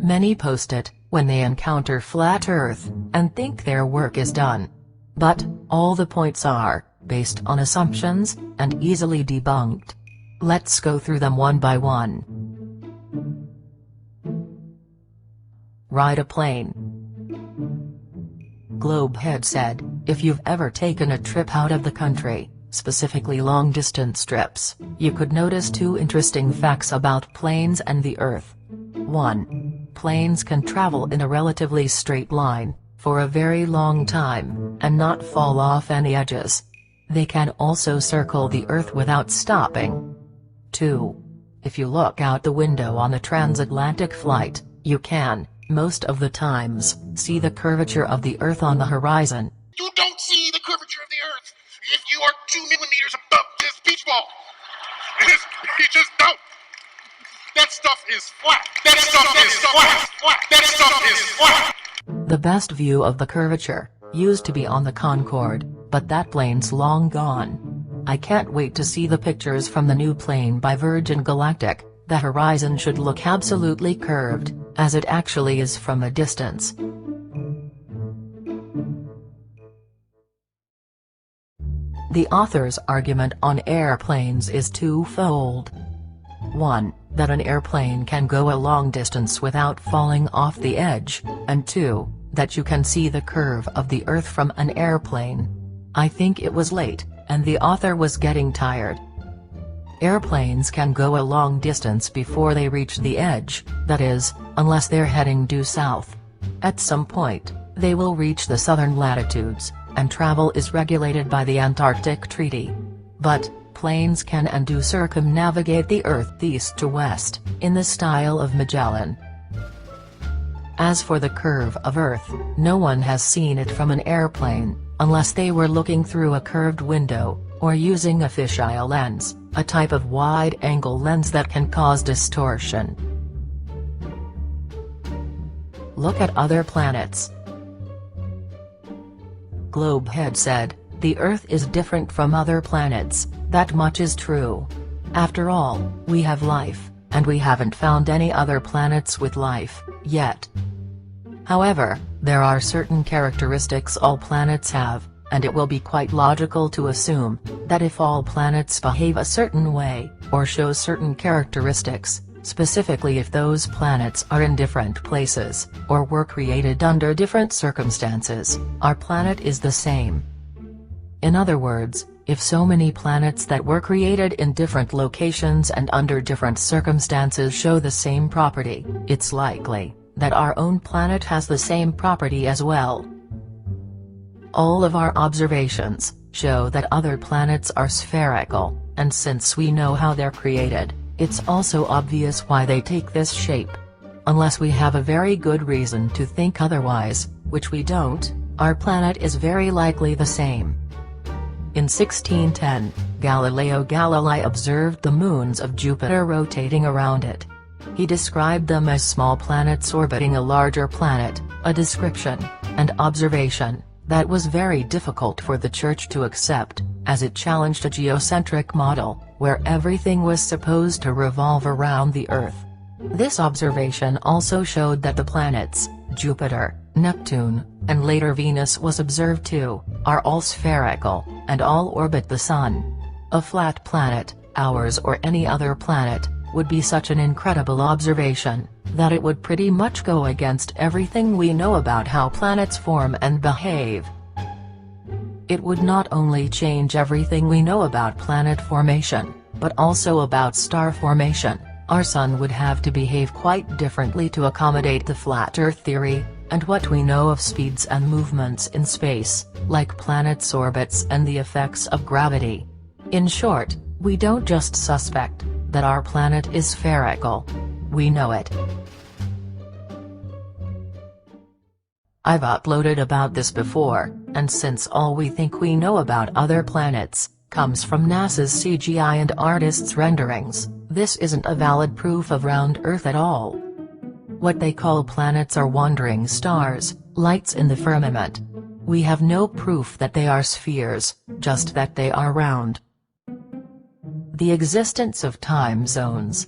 Many post it when they encounter flat Earth and think their work is done. But all the points are based on assumptions and easily debunked. Let's go through them one by one. Ride a plane. Globehead said, if you've ever taken a trip out of the country, specifically long-distance trips, you could notice two interesting facts about planes and the Earth. 1. Planes can travel in a relatively straight line for a very long time and not fall off any edges. They can also circle the Earth without stopping. 2. If you look out the window on a transatlantic flight, you can, most of the times, see the curvature of the Earth on the horizon. You don't see the curvature of the Earth if you are 2 millimeters above this beach ball. You just don't. That stuff is flat. That stuff is flat. That stuff is flat. The best view of the curvature used to be on the Concorde, but that plane's long gone. I can't wait to see the pictures from the new plane by Virgin Galactic. The horizon should look absolutely curved, as it actually is from a distance. The author's argument on airplanes is twofold. 1. That an airplane can go a long distance without falling off the edge, and 2. That you can see the curve of the Earth from an airplane. I think it was late, and the author was getting tired. Airplanes can go a long distance before they reach the edge, that is, unless they're heading due south. At some point, they will reach the southern latitudes, and travel is regulated by the Antarctic Treaty. But planes can and do circumnavigate the Earth east to west, in the style of Magellan. As for the curve of Earth, no one has seen it from an airplane, unless they were looking through a curved window, or using a fisheye lens, a type of wide-angle lens that can cause distortion. Look at other planets. Globehead said, the Earth is different from other planets, that much is true. After all, we have life, and we haven't found any other planets with life, yet. However, there are certain characteristics all planets have, and it will be quite logical to assume that if all planets behave a certain way, or show certain characteristics, specifically if those planets are in different places, or were created under different circumstances, our planet is the same. In other words, if so many planets that were created in different locations and under different circumstances show the same property, it's likely that our own planet has the same property as well. All of our observations show that other planets are spherical, and since we know how they're created, it's also obvious why they take this shape. Unless we have a very good reason to think otherwise, which we don't, our planet is very likely the same. In 1610, Galileo Galilei observed the moons of Jupiter rotating around it. He described them as small planets orbiting a larger planet, a description and observation that was very difficult for the Church to accept, as it challenged a geocentric model, where everything was supposed to revolve around the Earth. This observation also showed that the planets, Jupiter, Neptune, and later Venus was observed too, are all spherical, and all orbit the Sun. A flat planet, ours or any other planet, would be such an incredible observation, that it would pretty much go against everything we know about how planets form and behave. It would not only change everything we know about planet formation, but also about star formation. Our Sun would have to behave quite differently to accommodate the flat Earth theory, and what we know of speeds and movements in space, like planets' orbits and the effects of gravity. In short, we don't just suspect that our planet is spherical. We know it. I've uploaded about this before, and since all we think we know about other planets comes from NASA's CGI and artists' renderings, this isn't a valid proof of round Earth at all. What they call planets are wandering stars, lights in the firmament. We have no proof that they are spheres, just that they are round. The existence of time zones.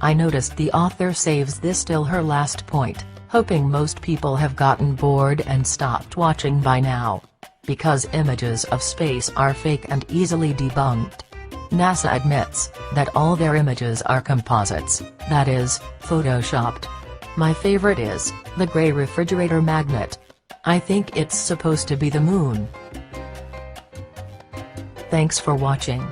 I noticed the author saves this till her last point, hoping most people have gotten bored and stopped watching by now. Because images of space are fake and easily debunked. NASA admits that all their images are composites, that is, photoshopped. My favorite is the gray refrigerator magnet. I think it's supposed to be the moon. Thanks for watching.